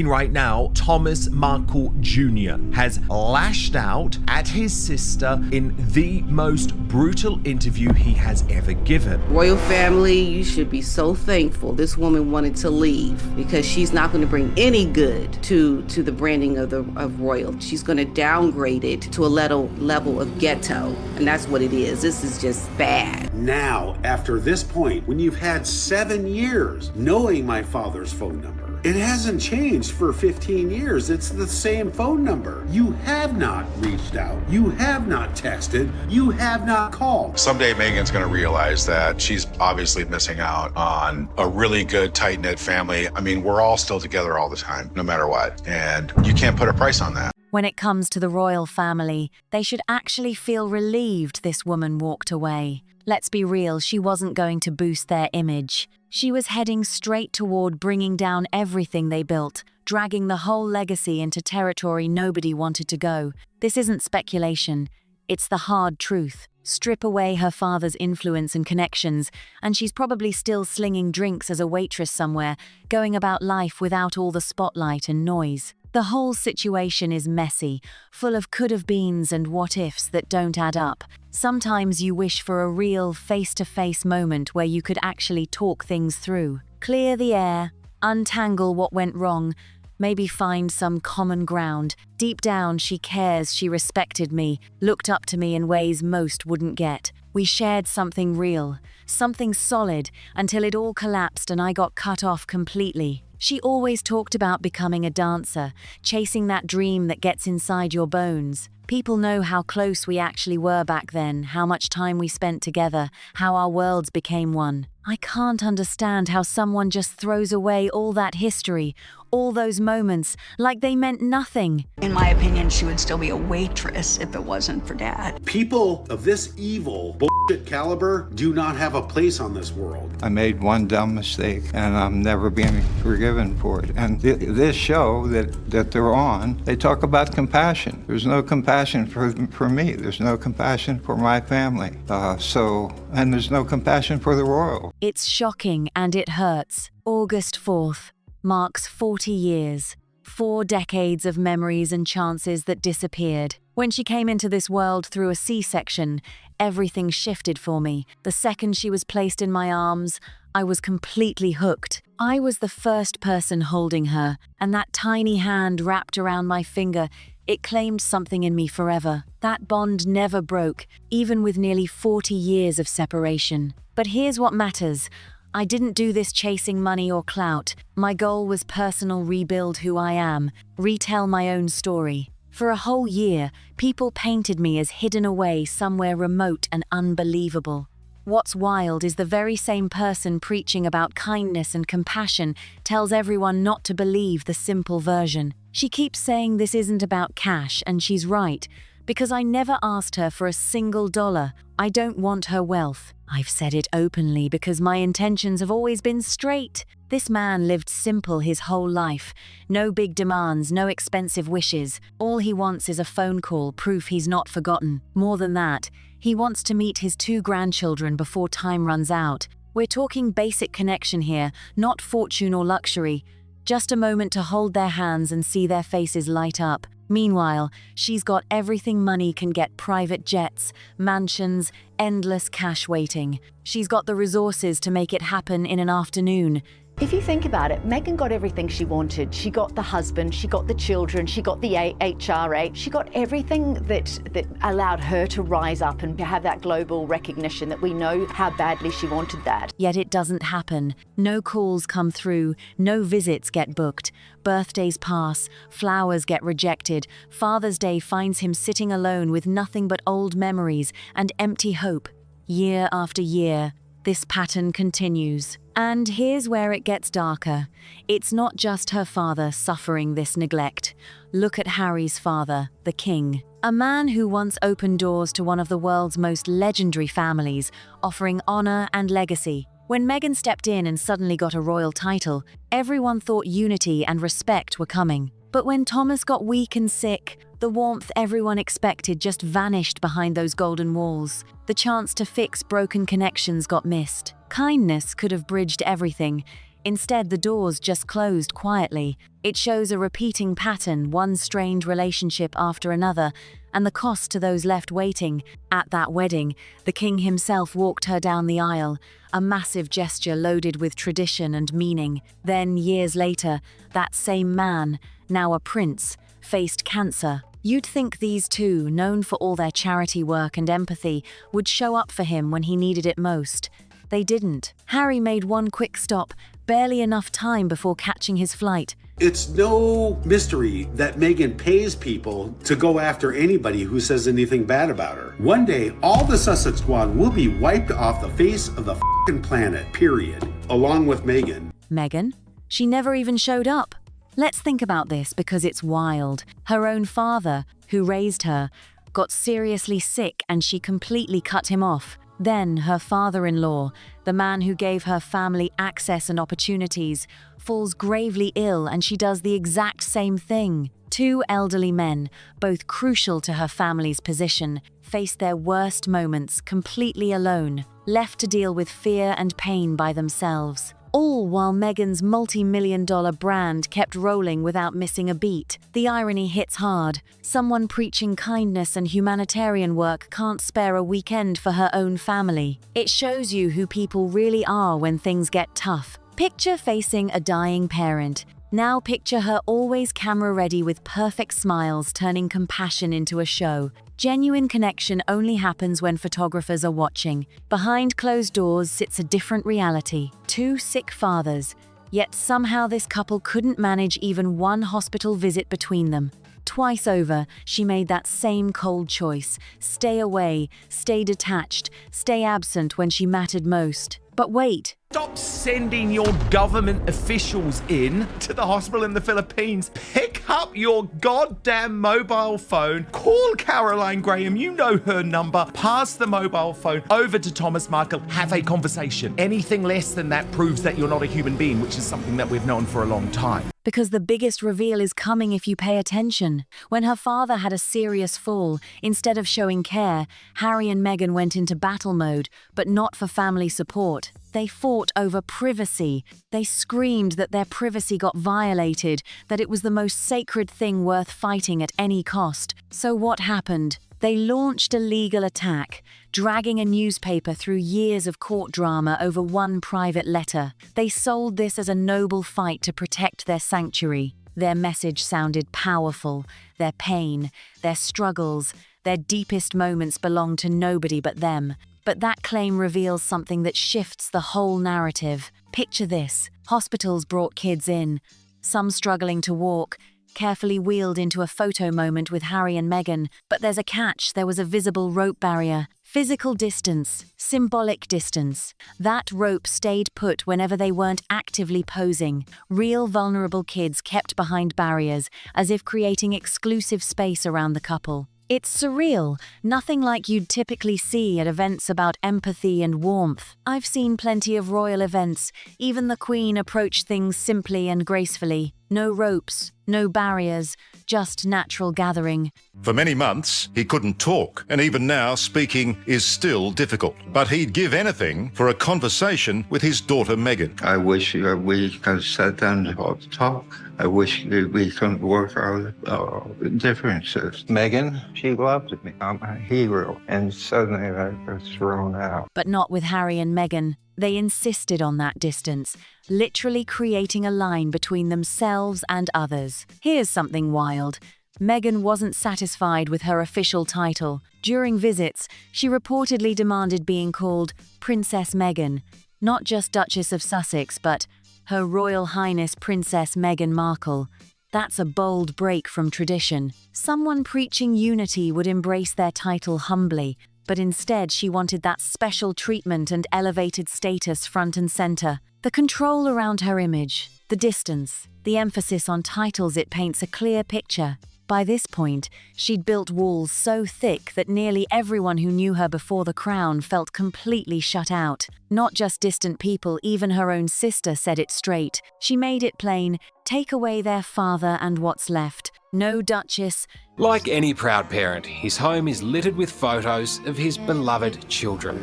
Right now, Thomas Markle Jr. has lashed out at his sister in the most brutal interview he has ever given. Royal family, you should be so thankful this woman wanted to leave, because she's not going to bring any good to the branding of royal. She's going to downgrade it to a level of ghetto, and that's what it is. This is just bad. Now, after this point, when you've had 7 years knowing my father's phone number, it hasn't changed for 15 years. It's the same phone number. You have not reached out. You have not texted. You have not called. Someday Meghan's going to realize that she's obviously missing out on a really good, tight-knit family. I mean, we're all still together all the time, no matter what. And you can't put a price on that. When it comes to the royal family, they should actually feel relieved this woman walked away. Let's be real, she wasn't going to boost their image. She was heading straight toward bringing down everything they built, dragging the whole legacy into territory nobody wanted to go. This isn't speculation, it's the hard truth. Strip away her father's influence and connections, and she's probably still slinging drinks as a waitress somewhere, going about life without all the spotlight and noise. The whole situation is messy, full of could-have-beens and what-ifs that don't add up. Sometimes you wish for a real face-to-face moment where you could actually talk things through. Clear the air, untangle what went wrong, maybe find some common ground. Deep down, she cares, she respected me, looked up to me in ways most wouldn't get. We shared something real, something solid, until it all collapsed and I got cut off completely. She always talked about becoming a dancer, chasing that dream that gets inside your bones. People know how close we actually were back then, how much time we spent together, how our worlds became one. I can't understand how someone just throws away all that history, all those moments, like they meant nothing. In my opinion, she would still be a waitress if it wasn't for Dad. People of this evil bullshit caliber do not have a place on this world. I made one dumb mistake, and I'm never being forgiven for it. And this show that they're on, they talk about compassion. There's no compassion for me. There's no compassion for my family. And there's no compassion for the royal. It's shocking and it hurts. August 4th marks 40 years. 4 decades of memories and chances that disappeared. When she came into this world through a C-section, everything shifted for me. The second she was placed in my arms, I was completely hooked. I was the first person holding her, and that tiny hand wrapped around my finger, it claimed something in me forever. That bond never broke, even with nearly 40 years of separation. But here's what matters. I didn't do this chasing money or clout. My goal was personal rebuild who I am, retell my own story. For a whole year, people painted me as hidden away somewhere remote and unbelievable. What's wild is the very same person preaching about kindness and compassion tells everyone not to believe the simple version. She keeps saying this isn't about cash, and she's right, because I never asked her for a single dollar. I don't want her wealth. I've said it openly because my intentions have always been straight. This man lived simple his whole life. No big demands, no expensive wishes. All he wants is a phone call, proof he's not forgotten. More than that, he wants to meet his 2 grandchildren before time runs out. We're talking basic connection here, not fortune or luxury. Just a moment to hold their hands and see their faces light up. Meanwhile, she's got everything money can get: private jets, mansions, endless cash waiting. She's got the resources to make it happen in an afternoon. If you think about it, Meghan got everything she wanted. She got the husband, she got the children, she got the HRA, she got everything that allowed her to rise up and to have that global recognition that we know how badly she wanted that. Yet it doesn't happen. No calls come through, no visits get booked. Birthdays pass, flowers get rejected. Father's Day finds him sitting alone with nothing but old memories and empty hope. Year after year, this pattern continues. And here's where it gets darker. It's not just her father suffering this neglect. Look at Harry's father, the king. A man who once opened doors to one of the world's most legendary families, offering honor and legacy. When Meghan stepped in and suddenly got a royal title, everyone thought unity and respect were coming. But when Thomas got weak and sick, the warmth everyone expected just vanished behind those golden walls. The chance to fix broken connections got missed. Kindness could have bridged everything. Instead, the doors just closed quietly. It shows a repeating pattern, one strained relationship after another, and the cost to those left waiting. At that wedding, the king himself walked her down the aisle, a massive gesture loaded with tradition and meaning. Then, years later, that same man, now a prince, faced cancer. You'd think these two, known for all their charity work and empathy, would show up for him when he needed it most. They didn't. Harry made one quick stop, barely enough time before catching his flight. It's no mystery that Meghan pays people to go after anybody who says anything bad about her. One day, all the Sussex squad will be wiped off the face of the f***ing planet, period, along with Meghan. Meghan? She never even showed up. Let's think about this because it's wild. Her own father, who raised her, got seriously sick and she completely cut him off. Then her father-in-law, the man who gave her family access and opportunities, falls gravely ill and she does the exact same thing. Two elderly men, both crucial to her family's position, face their worst moments completely alone, left to deal with fear and pain by themselves. All while Meghan's multi-million-dollar brand kept rolling without missing a beat. The irony hits hard. Someone preaching kindness and humanitarian work can't spare a weekend for her own family. It shows you who people really are when things get tough. Picture facing a dying parent. Now picture her always camera-ready with perfect smiles, turning compassion into a show. Genuine connection only happens when photographers are watching. Behind closed doors sits a different reality. Two sick fathers. Yet somehow this couple couldn't manage even one hospital visit between them. Twice over, she made that same cold choice. Stay away, stay detached, stay absent when she mattered most. But wait. Stop sending your government officials in to the hospital in the Philippines. Pick up your goddamn mobile phone. Call Caroline Graham. You know her number. Pass the mobile phone over to Thomas Markle. Have a conversation. Anything less than that proves that you're not a human being, which is something that we've known for a long time. Because the biggest reveal is coming if you pay attention. When her father had a serious fall, instead of showing care, Harry and Meghan went into battle mode, but not for family support. They fought over privacy. They screamed that their privacy got violated, that it was the most sacred thing worth fighting at any cost. So what happened? They launched a legal attack, dragging a newspaper through years of court drama over one private letter. They sold this as a noble fight to protect their sanctuary. Their message sounded powerful. Their pain, their struggles, their deepest moments belonged to nobody but them. But that claim reveals something that shifts the whole narrative. Picture this. Hospitals brought kids in, some struggling to walk, carefully wheeled into a photo moment with Harry and Meghan. But there's a catch. There was a visible rope barrier. Physical distance, symbolic distance. That rope stayed put whenever they weren't actively posing. Real vulnerable kids kept behind barriers, as if creating exclusive space around the couple. It's surreal, nothing like you'd typically see at events about empathy and warmth. I've seen plenty of royal events. Even the Queen approached things simply and gracefully. No ropes, no barriers, just natural gathering. For many months, he couldn't talk, and even now, speaking is still difficult. But he'd give anything for a conversation with his daughter, Meghan. I wish we could sit down and talk. I wish we could work out our differences. Meghan, she loved me. I'm a hero. And suddenly I was thrown out. But not with Harry and Meghan. They insisted on that distance, literally creating a line between themselves and others. Here's something wild. Meghan wasn't satisfied with her official title. During visits, she reportedly demanded being called Princess Meghan, not just Duchess of Sussex, but Her Royal Highness Princess Meghan Markle. That's a bold break from tradition. Someone preaching unity would embrace their title humbly, but instead she wanted that special treatment and elevated status front and center. The control around her image, the distance, the emphasis on titles, it paints a clear picture. By this point, she'd built walls so thick that nearly everyone who knew her before the crown felt completely shut out. Not just distant people, even her own sister said it straight. She made it plain, take away their father and what's left. No Duchess. Like any proud parent, his home is littered with photos of his beloved children.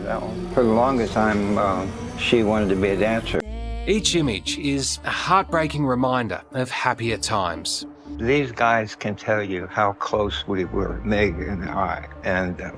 For the longest time, she wanted to be a dancer. Each image is a heartbreaking reminder of happier times. These guys can tell you how close we were, Meg and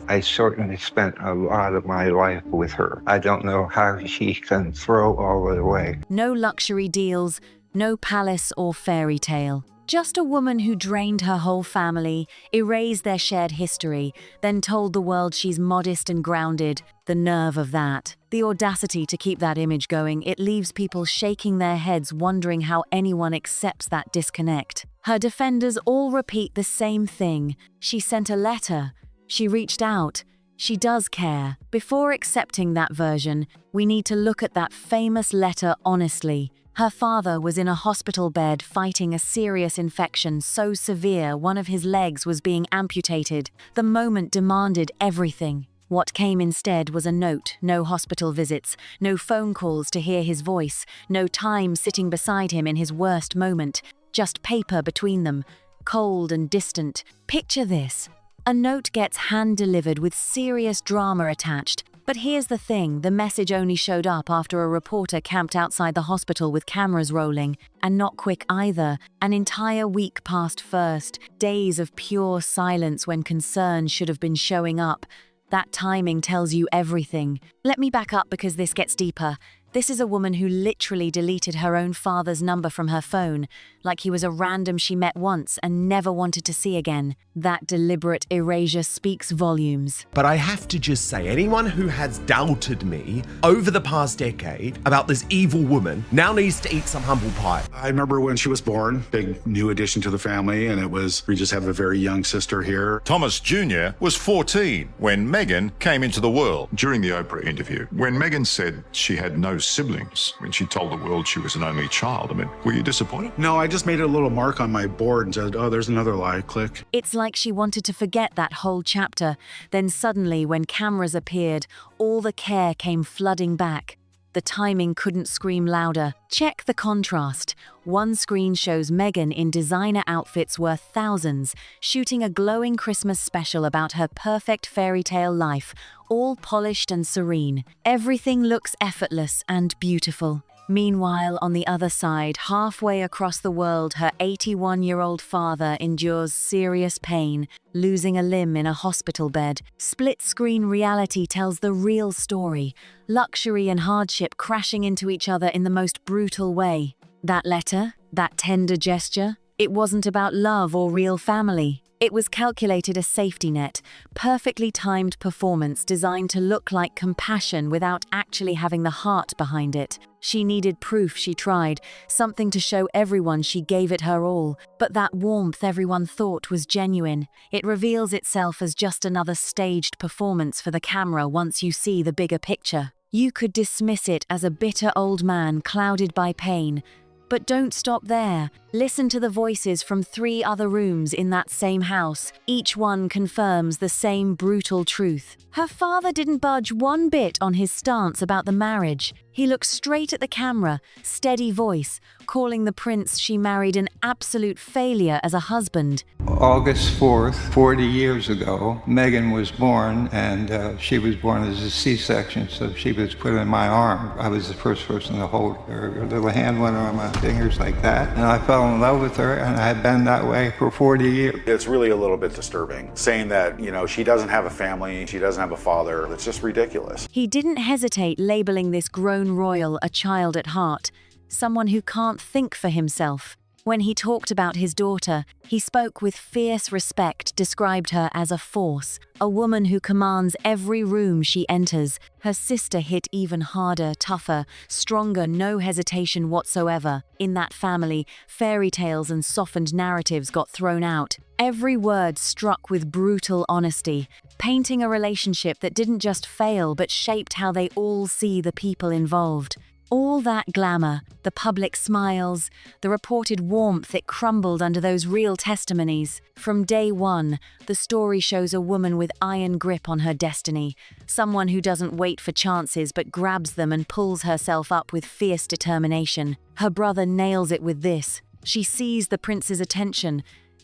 I certainly spent a lot of my life with her. I don't know how she can throw all it away. No luxury deals, no palace or fairy tale. Just a woman who drained her whole family, erased their shared history, then told the world she's modest and grounded. The nerve of that. The audacity to keep that image going, it leaves people shaking their heads wondering how anyone accepts that disconnect. Her defenders all repeat the same thing. She sent a letter. She reached out. She does care. Before accepting that version, we need to look at that famous letter honestly. Her father was in a hospital bed fighting a serious infection so severe one of his legs was being amputated. The moment demanded everything. What came instead was a note, no hospital visits, no phone calls to hear his voice, no time sitting beside him in his worst moment, just paper between them, cold and distant. Picture this. A note gets hand-delivered with serious drama attached. But here's the thing, the message only showed up after a reporter camped outside the hospital with cameras rolling. And not quick either. An entire week passed first. Days of pure silence when concern should have been showing up. That timing tells you everything. Let me back up because this gets deeper. This is a woman who literally deleted her own father's number from her phone, like he was a random she met once and never wanted to see again. That deliberate erasure speaks volumes. But I have to just say, anyone who has doubted me over the past decade about this evil woman now needs to eat some humble pie. I remember when she was born, big new addition to the family, and we just have a very young sister here. Thomas Jr. was 14 when Meghan came into the world. During the Oprah interview, when Meghan said she had no siblings, when she told the world she was an only child, were you disappointed? No, I just made a little mark on my board and said, oh, there's another lie, click. It's like she wanted to forget that whole chapter. Then suddenly, when cameras appeared, all the care came flooding back. The timing couldn't scream louder. Check the contrast. One screen shows Meghan in designer outfits worth thousands, shooting a glowing Christmas special about her perfect fairy tale life, all polished and serene. Everything looks effortless and beautiful. Meanwhile, on the other side, halfway across the world, her 81-year-old father endures serious pain, losing a limb in a hospital bed. Split-screen reality tells the real story, luxury and hardship crashing into each other in the most brutal way. That letter, that tender gesture, it wasn't about love or real family. It was calculated a safety net, perfectly timed performance designed to look like compassion without actually having the heart behind it. She needed proof she tried, something to show everyone she gave it her all. But that warmth everyone thought was genuine. It reveals itself as just another staged performance for the camera once you see the bigger picture. You could dismiss it as a bitter old man clouded by pain. But don't stop there. Listen to the voices from 3 other rooms in that same house. Each one confirms the same brutal truth. Her father didn't budge one bit on his stance about the marriage. He looked straight at the camera, steady voice, calling the prince she married an absolute failure as a husband. August 4th, 40 years ago, Meghan was born, and she was born as a C-section, so she was put in my arm. I was the first person to hold her. Her little hand went on my fingers like that, and I fell in love with her, and I had been that way for 40 years. It's really a little bit disturbing, saying that, she doesn't have a family, she doesn't have a father. It's just ridiculous. He didn't hesitate labeling this grown royal a child at heart, someone who can't think for himself. When he talked about his daughter, he spoke with fierce respect, described her as a force, a woman who commands every room she enters. Her sister hit even harder, tougher, stronger, no hesitation whatsoever. In that family, fairy tales and softened narratives got thrown out. Every word struck with brutal honesty, painting a relationship that didn't just fail but shaped how they all see the people involved. All that glamour, the public smiles, the reported warmth, it crumbled under those real testimonies. From day one, the story shows a woman with iron grip on her destiny, someone who doesn't wait for chances but grabs them and pulls herself up with fierce determination. Her brother nails it with this. She seized the prince's attention,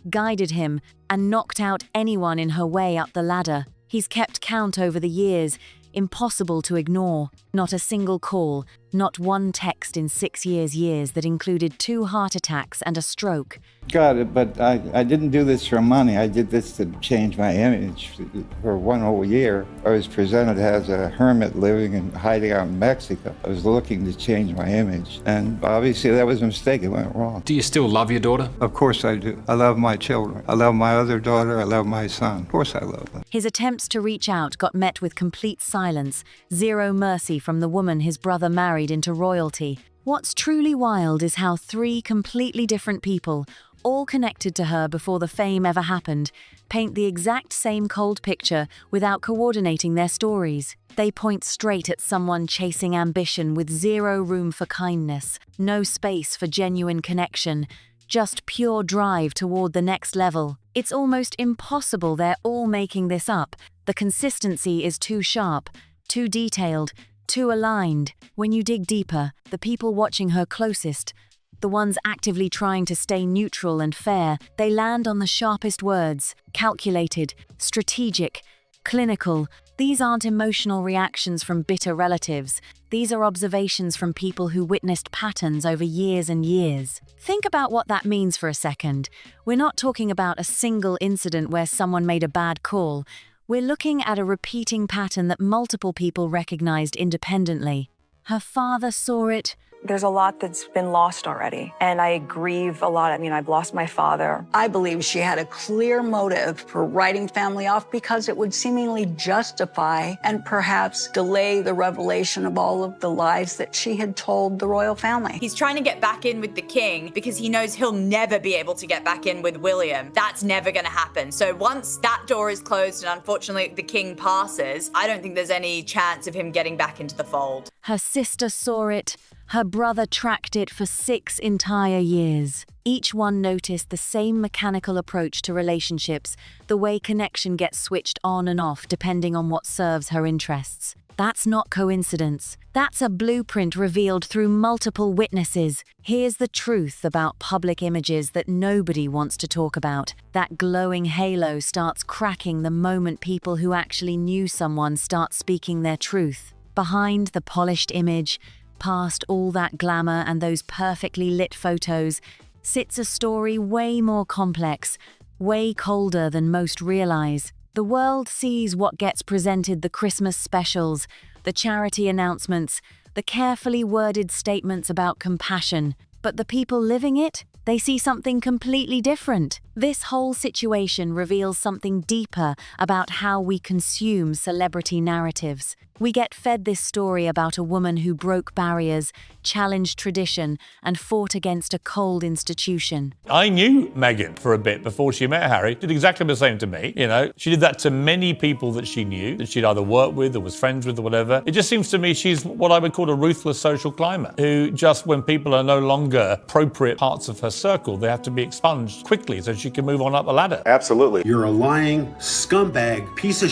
guided him, and knocked out anyone in her way up the ladder. He's kept count over the years, impossible to ignore. Not a single call, Not one text in 6 years that included 2 heart attacks and a stroke. Got it, but I didn't do this for money. I did this to change my image. For 1 whole year, I was presented as a hermit living and hiding out in Mexico. I was looking to change my image, and obviously that was a mistake. It went wrong. Do you still love your daughter? Of course I do. I love my children. I love my other daughter. I love my son. Of course I love them. His attempts to reach out got met with complete silence, zero mercy from the woman his brother married into royalty. What's truly wild is how 3 completely different people, all connected to her before the fame ever happened, paint the exact same cold picture without coordinating their stories. They point straight at someone chasing ambition with zero room for kindness, no space for genuine connection, just pure drive toward the next level. It's almost impossible they're all making this up. The consistency is too sharp, too detailed, too aligned. When you dig deeper, the people watching her closest, the ones actively trying to stay neutral and fair, they land on the sharpest words: calculated, strategic, clinical. These aren't emotional reactions from bitter relatives. These are observations from people who witnessed patterns over years and years. Think about what that means for a second. We're not talking about a single incident where someone made a bad call. We're looking at a repeating pattern that multiple people recognized independently. Her father saw it. There's a lot that's been lost already, and I grieve a lot. I mean, I've lost my father. I believe she had a clear motive for writing family off because it would seemingly justify and perhaps delay the revelation of all of the lies that she had told the royal family. He's trying to get back in with the king because he knows he'll never be able to get back in with William. That's never going to happen. So once that door is closed and unfortunately the king passes, I don't think there's any chance of him getting back into the fold. Her sister saw it. Her brother tracked it for 6 entire years. Each one noticed the same mechanical approach to relationships, the way connection gets switched on and off depending on what serves her interests. That's not coincidence. That's a blueprint revealed through multiple witnesses. Here's the truth about public images that nobody wants to talk about. That glowing halo starts cracking the moment people who actually knew someone start speaking their truth. Behind the polished image, past all that glamour and those perfectly lit photos, sits a story way more complex, way colder than most realize. The world sees what gets presented: the Christmas specials, the charity announcements, the carefully worded statements about compassion. But the people living it, they see something completely different. This whole situation reveals something deeper about how we consume celebrity narratives. We get fed this story about a woman who broke barriers, challenged tradition, and fought against a cold institution. I knew Meghan for a bit before she met Harry. Did exactly the same to me. She did that to many people that she knew, that she'd either worked with or was friends with or whatever. It just seems to me she's what I would call a ruthless social climber, who just when people are no longer appropriate parts of her circle, they have to be expunged quickly so she can move on up the ladder. Absolutely. You're a lying scumbag piece of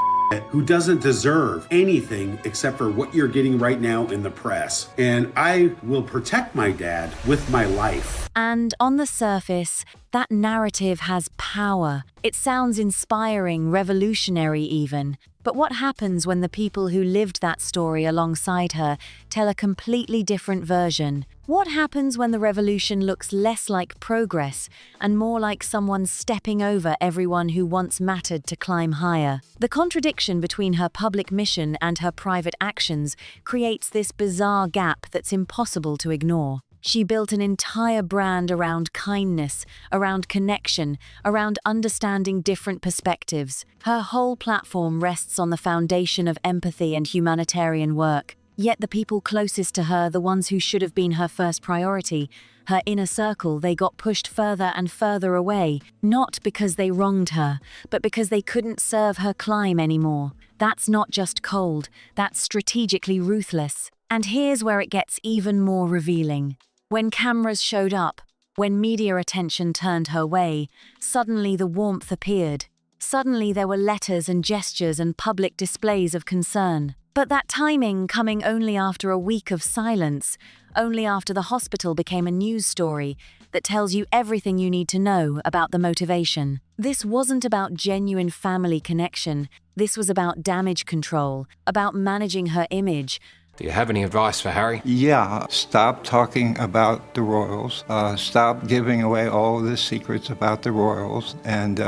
who doesn't deserve anything except for what you're getting right now in the press. And I will protect my dad with my life. And on the surface, that narrative has power. It sounds inspiring, revolutionary even. But what happens when the people who lived that story alongside her tell a completely different version? What happens when the revolution looks less like progress and more like someone stepping over everyone who once mattered to climb higher? The contradiction between her public mission and her private actions creates this bizarre gap that's impossible to ignore. She built an entire brand around kindness, around connection, around understanding different perspectives. Her whole platform rests on the foundation of empathy and humanitarian work. Yet the people closest to her, the ones who should have been her first priority, her inner circle, they got pushed further and further away, not because they wronged her, but because they couldn't serve her climb anymore. That's not just cold, that's strategically ruthless. And here's where it gets even more revealing. When cameras showed up, when media attention turned her way, suddenly the warmth appeared. Suddenly there were letters and gestures and public displays of concern. But that timing coming only after a week of silence, only after the hospital became a news story that tells you everything you need to know about the motivation. This wasn't about genuine family connection. This was about damage control, about managing her image, Do you have any advice for Harry? Yeah, stop talking about the royals. Stop giving away all the secrets about the royals. And,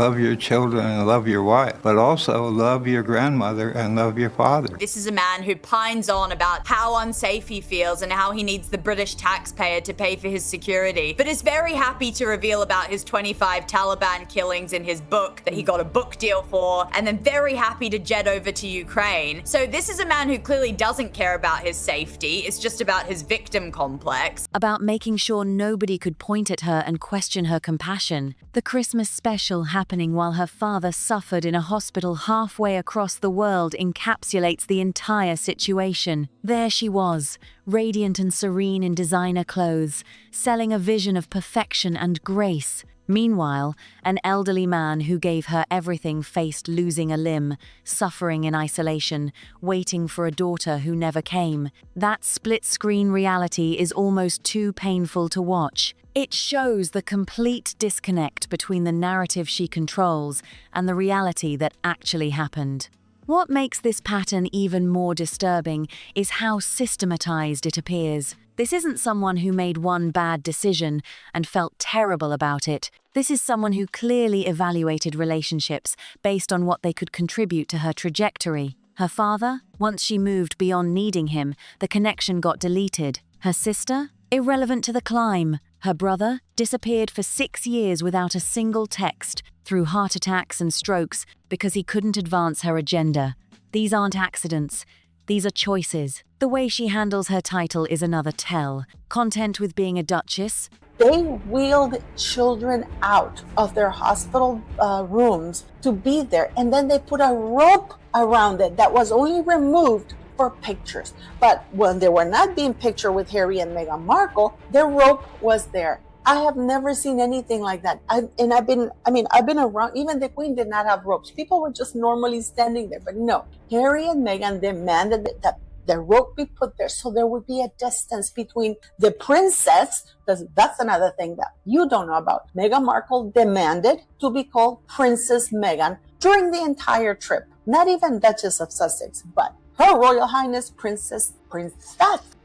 love your children and love your wife. But also love your grandmother and love your father. This is a man who pines on about how unsafe he feels and how he needs the British taxpayer to pay for his security, but is very happy to reveal about his 25 Taliban killings in his book that he got a book deal for, and then very happy to jet over to Ukraine. So this is a man who clearly doesn't care about his safety. It's just about his victim complex. About making sure nobody could point at her and question her compassion. The Christmas special happening while her father suffered in a hospital halfway across the world encapsulates the entire situation. There she was, radiant and serene in designer clothes, selling a vision of perfection and grace. Meanwhile, an elderly man who gave her everything faced losing a limb, suffering in isolation, waiting for a daughter who never came. That split-screen reality is almost too painful to watch. It shows the complete disconnect between the narrative she controls and the reality that actually happened. What makes this pattern even more disturbing is how systematized it appears. This isn't someone who made one bad decision and felt terrible about it. This is someone who clearly evaluated relationships based on what they could contribute to her trajectory. Her father? Once she moved beyond needing him, the connection got deleted. Her sister? Irrelevant to the climb. Her brother? Disappeared for 6 years without a single text, through heart attacks and strokes, because he couldn't advance her agenda. These aren't accidents. These are choices. The way she handles her title is another tell. Content with being a duchess. They wheeled children out of their hospital rooms to be there, and then they put a rope around it that was only removed for pictures. But when they were not being pictured with Harry and Meghan Markle, the rope was there. I have never seen anything like that. I've been around. Even the Queen did not have ropes. People were just normally standing there. But no, Harry and Meghan demanded that the rope be put there so there would be a distance between the princess, because that's another thing that you don't know about. Meghan Markle demanded to be called Princess Meghan during the entire trip. Not even Duchess of Sussex, but Her Royal Highness Princess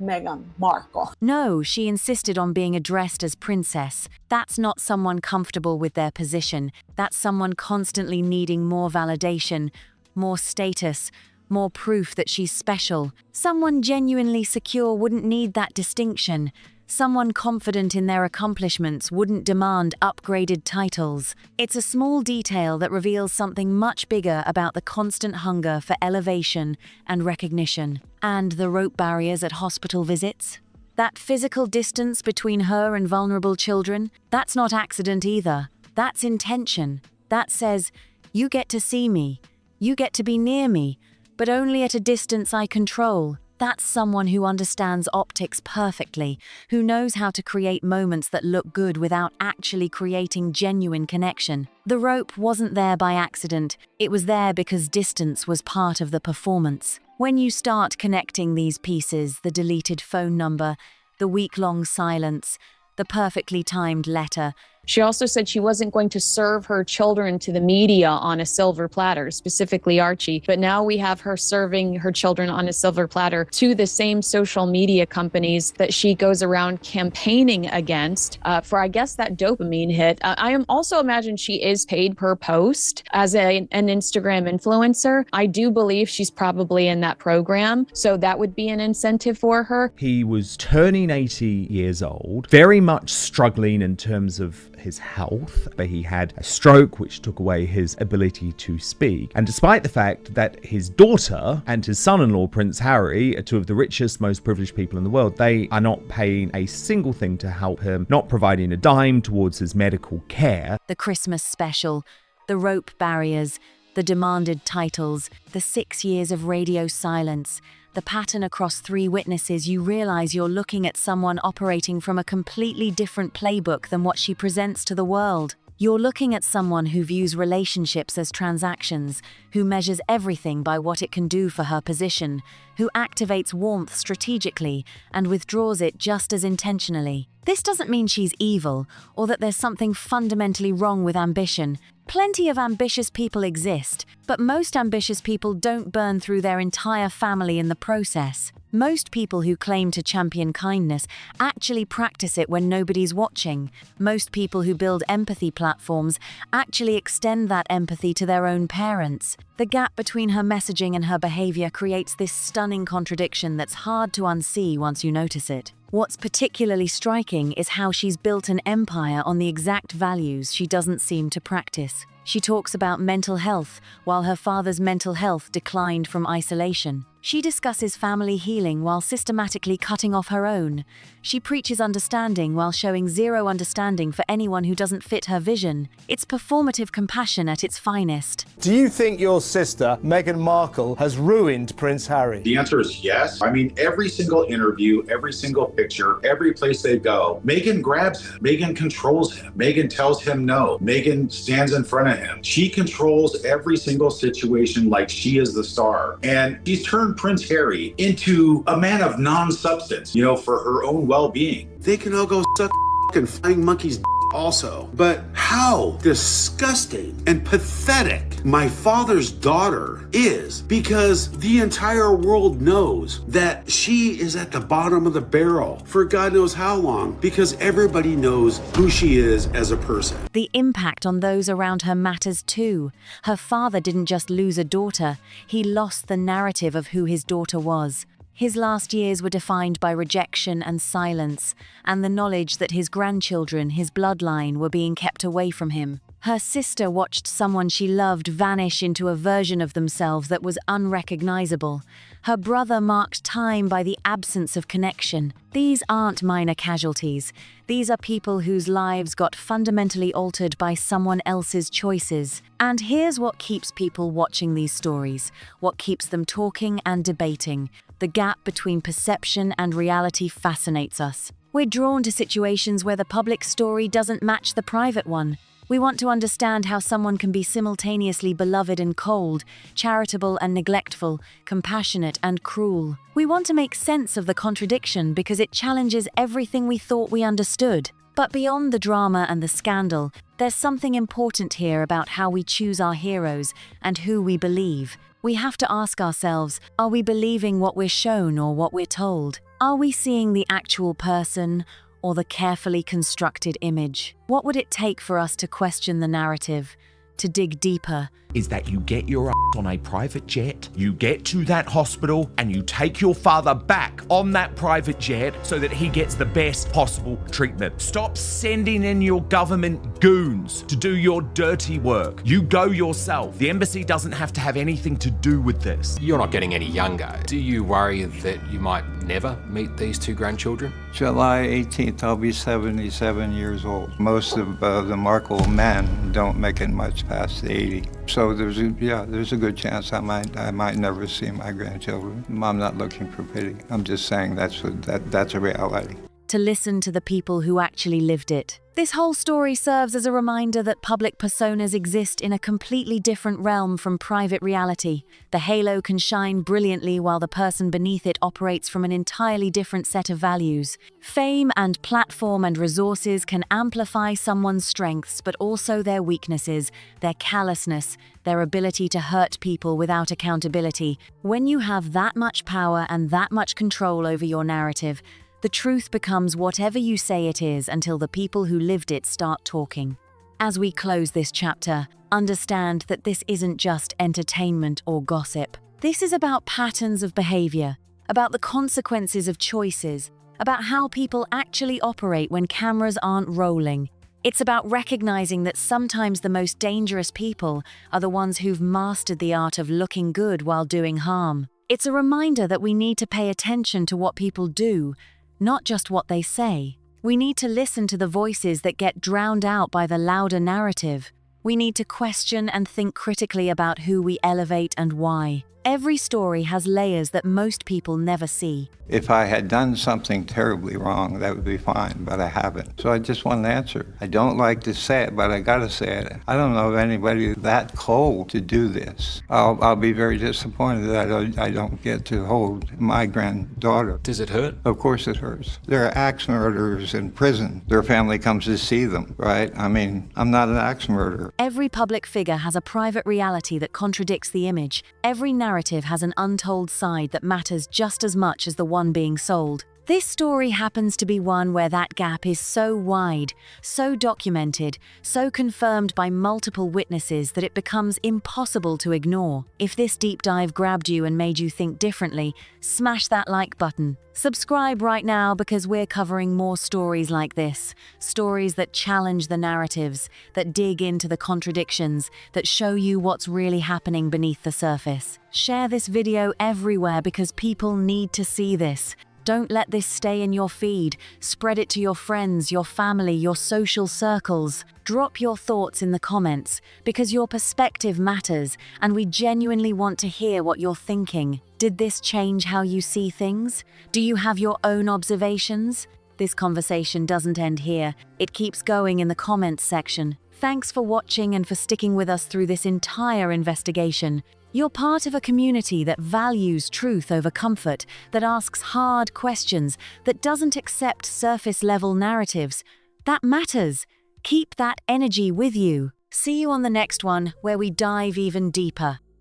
Meghan Markle. No, she insisted on being addressed as princess. That's not someone comfortable with their position. That's someone constantly needing more validation, more status, more proof that she's special. Someone genuinely secure wouldn't need that distinction. Someone confident in their accomplishments wouldn't demand upgraded titles. It's a small detail that reveals something much bigger about the constant hunger for elevation and recognition. And the rope barriers at hospital visits? That physical distance between her and vulnerable children? That's not accident either. That's intention. That says, you get to see me, you get to be near me, but only at a distance I control. That's someone who understands optics perfectly, who knows how to create moments that look good without actually creating genuine connection. The rope wasn't there by accident. It was there because distance was part of the performance. When you start connecting these pieces, the deleted phone number, the week-long silence, the perfectly timed letter. She also said she wasn't going to serve her children to the media on a silver platter, specifically Archie. But now we have her serving her children on a silver platter to the same social media companies that she goes around campaigning against for, I guess, that dopamine hit. I am also imagine she is paid per post as an Instagram influencer. I do believe she's probably in that program, so that would be an incentive for her. He was turning 80 years old, very much struggling in terms of his health, but he had a stroke which took away his ability to speak. And despite the fact that his daughter and his son-in-law, Prince Harry, are two of the richest, most privileged people in the world, they are not paying a single thing to help him, not providing a dime towards his medical care. The Christmas special, the rope barriers, the demanded titles, the 6 years of radio silence, the pattern across 3 witnesses, you realize you're looking at someone operating from a completely different playbook than what she presents to the world. You're looking at someone who views relationships as transactions, who measures everything by what it can do for her position, who activates warmth strategically and withdraws it just as intentionally. This doesn't mean she's evil or that there's something fundamentally wrong with ambition. Plenty of ambitious people exist, but most ambitious people don't burn through their entire family in the process. Most people who claim to champion kindness actually practice it when nobody's watching. Most people who build empathy platforms actually extend that empathy to their own parents. The gap between her messaging and her behavior creates this stunning contradiction that's hard to unsee once you notice it. What's particularly striking is how she's built an empire on the exact values she doesn't seem to practice. She talks about mental health, while her father's mental health declined from isolation. She discusses family healing while systematically cutting off her own. She preaches understanding while showing zero understanding for anyone who doesn't fit her vision. It's performative compassion at its finest. Do you think your sister, Meghan Markle, has ruined Prince Harry? The answer is yes. I mean, every single interview, every single picture, every place they go, Meghan grabs him. Meghan controls him. Meghan tells him no. Meghan stands in front of him. She controls every single situation like she is the star. And she's turned Prince Harry into a man of non-substance, for her own well-being. They can all go suck and flying monkeys also. But how disgusting and pathetic my father's daughter is, because the entire world knows that she is at the bottom of the barrel for God knows how long, because everybody knows who she is as a person. The impact on those around her matters too. Her father didn't just lose a daughter, he lost the narrative of who his daughter was. His last years were defined by rejection and silence, and the knowledge that his grandchildren, his bloodline, were being kept away from him. Her sister watched someone she loved vanish into a version of themselves that was unrecognizable. Her brother marked time by the absence of connection. These aren't minor casualties. These are people whose lives got fundamentally altered by someone else's choices. And here's what keeps people watching these stories, what keeps them talking and debating. The gap between perception and reality fascinates us. We're drawn to situations where the public story doesn't match the private one. We want to understand how someone can be simultaneously beloved and cold, charitable and neglectful, compassionate and cruel. We want to make sense of the contradiction because it challenges everything we thought we understood. But beyond the drama and the scandal, there's something important here about how we choose our heroes and who we believe. We have to ask ourselves, are we believing what we're shown or what we're told? Are we seeing the actual person or the carefully constructed image? What would it take for us to question the narrative, to dig deeper? Is that you get your ass on a private jet, you get to that hospital, and you take your father back on that private jet so that he gets the best possible treatment. Stop sending in your government goons to do your dirty work. You go yourself. The embassy doesn't have to have anything to do with this. You're not getting any younger. Do you worry that you might never meet these two grandchildren? July 18th, I'll be 77 years old. Most of the Markle men don't make it much past 80. So there's a good chance I might never see my grandchildren. I'm not looking for pity. I'm just saying that's a reality. To listen to the people who actually lived it. This whole story serves as a reminder that public personas exist in a completely different realm from private reality. The halo can shine brilliantly while the person beneath it operates from an entirely different set of values. Fame and platform and resources can amplify someone's strengths, but also their weaknesses, their callousness, their ability to hurt people without accountability. When you have that much power and that much control over your narrative, the truth becomes whatever you say it is until the people who lived it start talking. As we close this chapter, understand that this isn't just entertainment or gossip. This is about patterns of behavior, about the consequences of choices, about how people actually operate when cameras aren't rolling. It's about recognizing that sometimes the most dangerous people are the ones who've mastered the art of looking good while doing harm. It's a reminder that we need to pay attention to what people do, not just what they say. We need to listen to the voices that get drowned out by the louder narrative. We need to question and think critically about who we elevate and why. Every story has layers that most people never see. If I had done something terribly wrong, that would be fine, but I haven't. So I just want an answer. I don't like to say it, but I gotta say it. I don't know of anybody that cold to do this. I'll be very disappointed that I don't get to hold my granddaughter. Does it hurt? Of course it hurts. There are axe murderers in prison. Their family comes to see them, right? I mean, I'm not an axe murderer. Every public figure has a private reality that contradicts the image. Every narrative has an untold side that matters just as much as the one being sold. This story happens to be one where that gap is so wide, so documented, so confirmed by multiple witnesses that it becomes impossible to ignore. If this deep dive grabbed you and made you think differently, smash that like button. Subscribe right now because we're covering more stories like this. Stories that challenge the narratives, that dig into the contradictions, that show you what's really happening beneath the surface. Share this video everywhere because people need to see this. Don't let this stay in your feed. Spread it to your friends, your family, your social circles. Drop your thoughts in the comments because your perspective matters and we genuinely want to hear what you're thinking. Did this change how you see things? Do you have your own observations? This conversation doesn't end here. It keeps going in the comments section. Thanks for watching and for sticking with us through this entire investigation. You're part of a community that values truth over comfort, that asks hard questions, that doesn't accept surface-level narratives. That matters. Keep that energy with you. See you on the next one, where we dive even deeper.